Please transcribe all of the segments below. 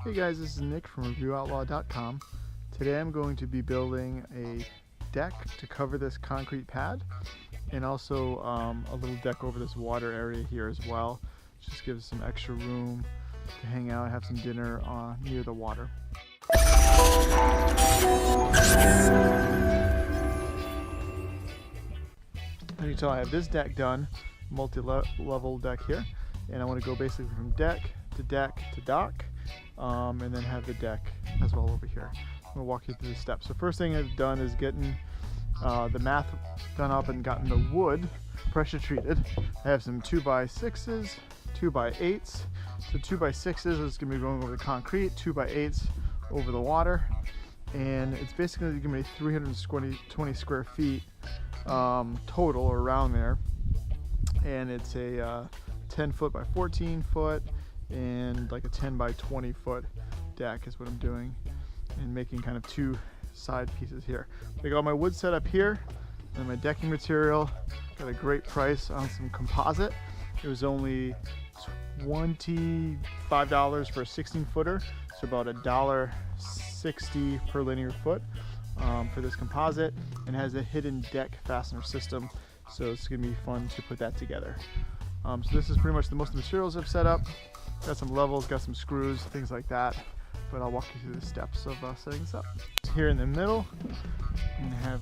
Hey guys, this is Nick from ReviewOutlaw.com. Today I'm going to be building a deck to cover this concrete pad, and also a little deck over this water area here as well. Just gives some extra room to hang out and have some dinner near the water. As you can tell, I have this deck done, multi-level deck here, and I want to go basically from deck to dock, and then have the deck as well over here. I'm going to walk you through the steps. So first thing I've done is getting the mat done up and gotten the wood pressure treated. I have some 2x6s, 2x8s. So 2x6s is going to be going over the concrete, 2x8s over the water, and it's basically going to be 320 square feet total or around there, and it's a 10 foot by 14 foot and like a 10 by 20 foot deck is what I'm doing, and making kind of two side pieces here. I got all my wood set up here and my decking material. Got a great price on some composite. It was only $25 for a 16 footer, so about $1.60 per linear foot for this composite, and has a hidden deck fastener system, so it's gonna be fun to put that together. So this is pretty much the most of the materials I've set up. Got some levels, got some screws, things like that, but I'll walk you through the steps of setting this up. Here in the middle, I'm gonna have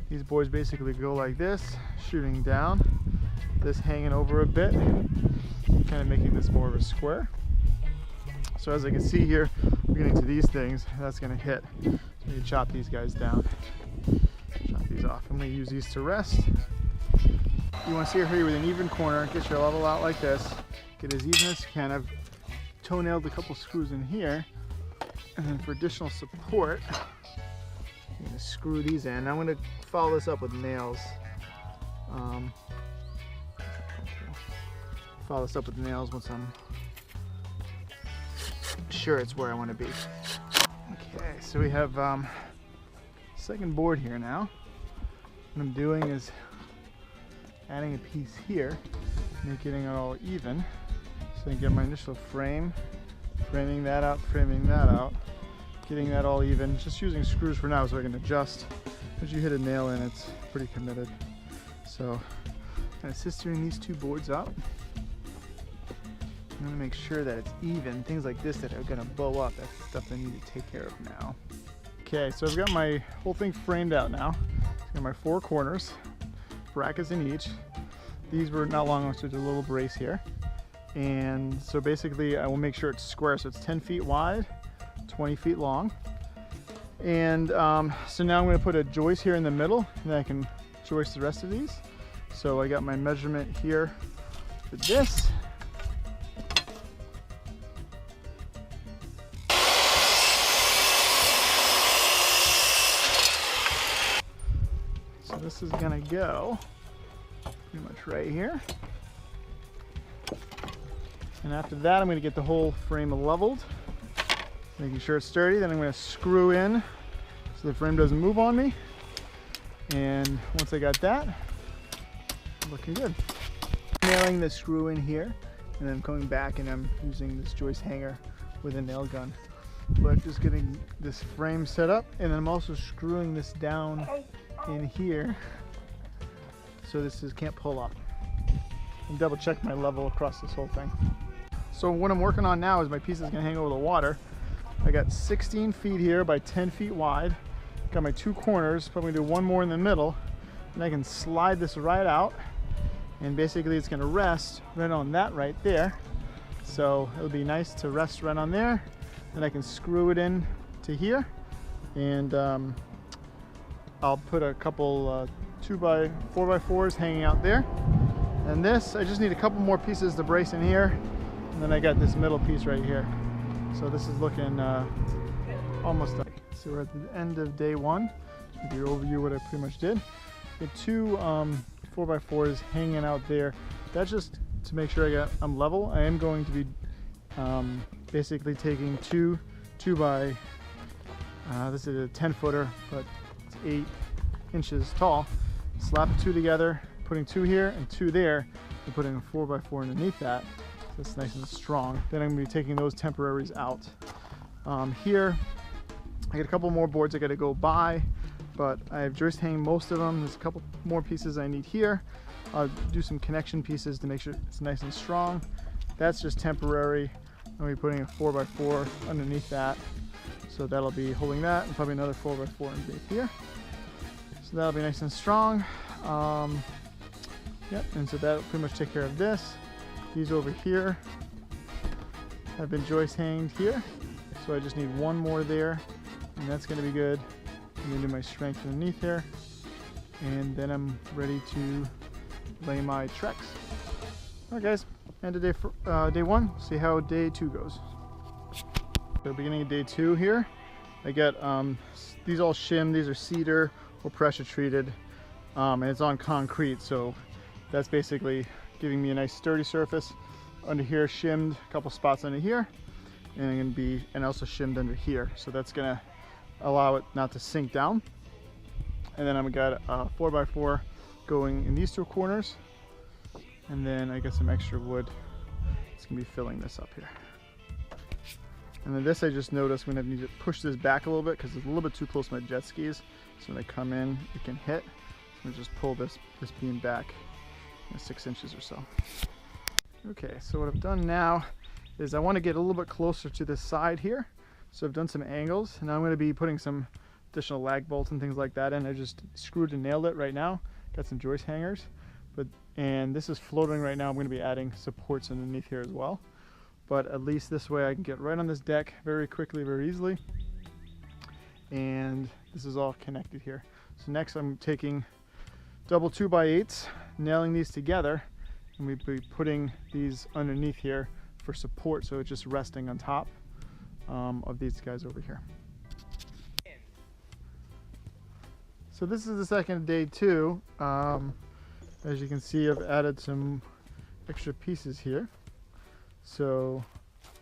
these boys basically go like this, shooting down, this hanging over a bit, kind of making this more of a square. So as I can see here, we're getting to these things, that's gonna hit. So you chop these guys down, chop these off. I'm gonna use these to rest. You want to see it here with an even corner, get your level out like this, get as even as you can. I've toe-nailed a couple screws in here, and then for additional support, I'm going to screw these in. I'm going to follow this up with nails. Follow this up with nails once I'm sure it's where I want to be. Okay, so we have second board here now. What I'm doing is adding a piece here, making it all even, so I get my initial frame, framing that out, getting that all even, just using screws for now so I can adjust. As you hit a nail in, it's pretty committed. So I'm sistering these two boards up. I'm gonna make sure that it's even. Things like this that are gonna blow up, that's the stuff I need to take care of now. Okay, so I've got my whole thing framed out now. I've got my four corners, brackets in each. These were not long enough, so there's a little brace here. And so basically I will make sure it's square, so it's 10 feet wide, 20 feet long. And so now I'm going to put a joist here in the middle, and then I can joist the rest of these. So I got my measurement here for this. So this is going to go pretty much right here. And after that, I'm going to get the whole frame leveled, making sure it's sturdy. Then I'm going to screw in so the frame doesn't move on me. And once I got that, looking good. Nailing the screw in here, and then I'm coming back and I'm using this joist hanger with a nail gun. But just getting this frame set up, and then I'm also screwing this down in here so this can't pull up. And double check my level across this whole thing. So what I'm working on now is my piece is going to hang over the water. I got 16 feet here by 10 feet wide. Got my two corners, but I'm going to do one more in the middle, and I can slide this right out, and basically it's going to rest right on that right there. So it'll be nice to rest right on there. Then I can screw it in to here, and I'll put a couple 4x4s hanging out there. And this, I just need a couple more pieces to brace in here, and then I got this middle piece right here. So this is looking almost done. So we're at the end of day one. Just give you an overview of what I pretty much did. Get two 4x4s hanging out there. That's just to make sure I'm level. I am going to be basically taking this is a 10 footer, but it's 8 inches tall. Slap the two together, putting two here and two there, and putting a 4x4 underneath that. So it's nice and strong. Then I'm going to be taking those temporaries out. Here, I got a couple more boards I got to go buy, but I've joist hanged most of them. There's a couple more pieces I need here. I'll do some connection pieces to make sure it's nice and strong. That's just temporary. I'll be putting a 4x4 underneath that. So that'll be holding that, and probably another 4x4 underneath here. So that'll be nice and strong. Yep, and so that'll pretty much take care of this. These over here have been joist hanged here. So I just need one more there, and that's gonna be good. I'm gonna do my strength underneath here, and then I'm ready to lay my Trex. All right, guys, end of day one. See how day two goes. So beginning of day two here, I got these all shimmed. These are cedar or pressure treated, and it's on concrete. So that's basically giving me a nice sturdy surface. Under here, shimmed a couple spots under here, and also shimmed under here. So that's gonna allow it not to sink down. And then I've got a 4x4 going in these two corners, and then I got some extra wood. It's gonna be filling this up here. And then this, I just noticed I'm gonna need to push this back a little bit because it's a little bit too close to my jet skis. So when they come in, it can hit. So I'm just pull this beam back 6 inches or so. Okay, so what I've done now is I want to get a little bit closer to this side here. So I've done some angles, and now I'm going to be putting some additional lag bolts and things like that in. I just screwed and nailed it right now. Got some joist hangers, and this is floating right now. I'm going to be adding supports underneath here as well. But at least this way I can get right on this deck very quickly, very easily. And this is all connected here. So next I'm taking double 2x8s, nailing these together, and we'll be putting these underneath here for support, so it's just resting on top of these guys over here. So this is the second day two. As you can see, I've added some extra pieces here. So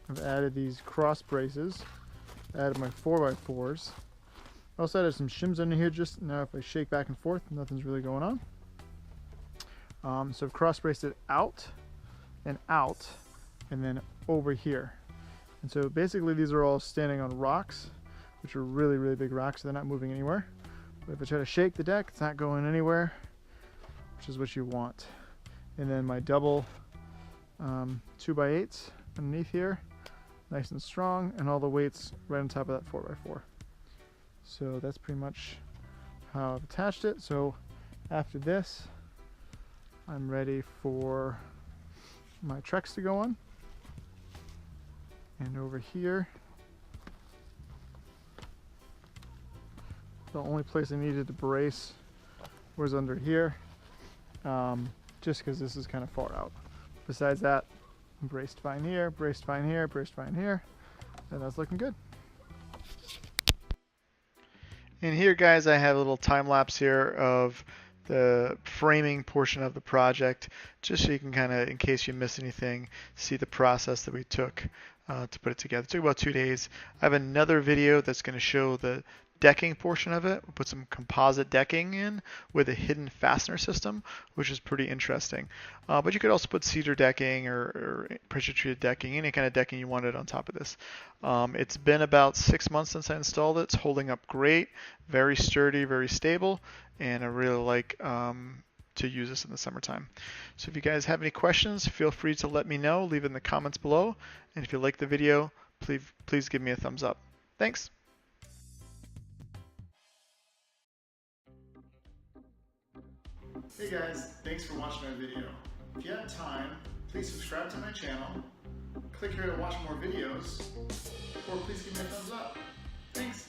I've added these cross braces, added my 4x4s. I also added some shims under here. Just now if I shake back and forth, nothing's really going on. So I've cross braced it out, and then over here. And so basically these are all standing on rocks, which are really, really big rocks, so they're not moving anywhere. But if I try to shake the deck, it's not going anywhere, which is what you want. And then my double 2x8s underneath here, nice and strong, and all the weights right on top of that 4x4. So that's pretty much how I've attached it. So after this, I'm ready for my Trex to go on. And over here, the only place I needed to brace was under here, just because this is kind of far out. Besides that, I'm braced fine here, braced fine here, braced fine here, and that's looking good. And here, guys, I have a little time lapse here of the framing portion of the project, just so you can kind of, in case you miss anything, see the process that we took to put it together. It took about 2 days. I have another video that's going to show the decking portion of it. We'll put some composite decking in with a hidden fastener system, which is pretty interesting. But you could also put cedar decking or pressure treated decking, any kind of decking you wanted on top of this. It's been about 6 months since I installed it. It's holding up great, very sturdy, very stable, and I really like to use this in the summertime. So if you guys have any questions, feel free to let me know, leave it in the comments below. And if you like the video, please give me a thumbs up. Thanks. Hey guys, thanks for watching my video. If you have time, please subscribe to my channel, click here to watch more videos, or please give me a thumbs up. Thanks.